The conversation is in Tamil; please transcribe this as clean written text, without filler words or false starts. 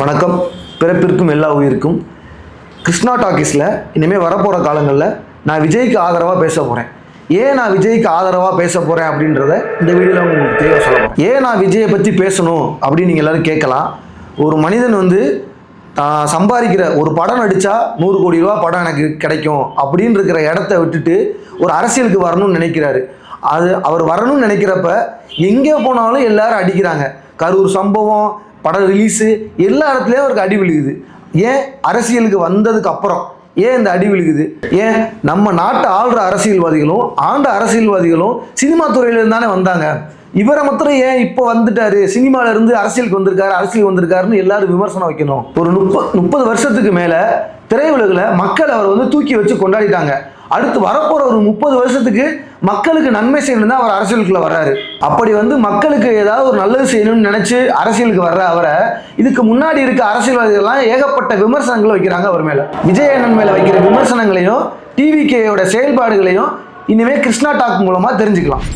வணக்கம். பிறப்பிற்கும் எல்லா உயிருக்கும். கிருஷ்ணா டாக்கீஸில் இனிமேல் வரப்போகிற காலங்களில் நான் விஜய்க்கு ஆதரவாக பேச போகிறேன். ஏன் நான் விஜய்க்கு ஆதரவாக பேச போகிறேன் அப்படின்றத இந்த வீடியோவில் உங்களுக்கு தெளிவாக சொல்ல போகிறேன். ஏன் நான் விஜயை பற்றி பேசணும் அப்படின்னு நீங்கள் எல்லோரும் கேட்கலாம். ஒரு மனிதன் சம்பாதிக்கிற ஒரு படம் நடித்தா 100 கோடி ரூபா படம் எனக்கு கிடைக்கும் அப்படின்னு இருக்கிற இடத்த விட்டுட்டு ஒரு அரசியலுக்கு வரணும்னு நினைக்கிறாரு. அவர் வரணும்னு நினைக்கிறப்ப எங்கே போனாலும் எல்லாரும் அடிக்கிறாங்க. கரூர் சம்பவம், படம் ரிலீஸு, எல்லா இடத்துலையும் அவருக்கு அடி விழுகுது. ஏன் அரசியலுக்கு வந்ததுக்கு அப்புறம் ஏன் இந்த அடி விழுகுது? ஏன் நம்ம நாட்டை ஆள்ற அரசியல்வாதிகளும் ஆண்ட அரசியல்வாதிகளும் சினிமா துறையிலிருந்து தானே வந்தாங்க. இவரை மாத்திரம் ஏன் இப்போ வந்துட்டாரு, சினிமால இருந்து அரசியலுக்கு வந்திருக்காரு, அரசியல் வந்திருக்காருன்னு எல்லாரும் விமர்சனம் வைக்கணும். ஒரு 30 வருஷத்துக்கு மேல திரையுலகில் மக்கள் அவர் தூக்கி வச்சு கொண்டாடிட்டாங்க. அடுத்து வரப்போற ஒரு 30 வருஷத்துக்கு மக்களுக்கு நன்மை செய்யணும் தான் அவர் அரசியலுக்குள்ள வர்றாரு. அப்படி மக்களுக்கு ஏதாவது ஒரு நல்லது செய்யணும்னு நினைச்சு அரசியலுக்கு வர்ற அவரை இதுக்கு முன்னாடி இருக்க அரசியல்வாதிகள்லாம் ஏகப்பட்ட விமர்சனங்கள் வைக்கிறாங்க அவர் மேல. விஜய் அண்ணன் மேல வைக்கிற விமர்சனங்களையும் டிவிகேயோட செயல்பாடுகளையும் இனிமே கிருஷ்ணா டாக் மூலமா தெரிஞ்சுக்கலாம்.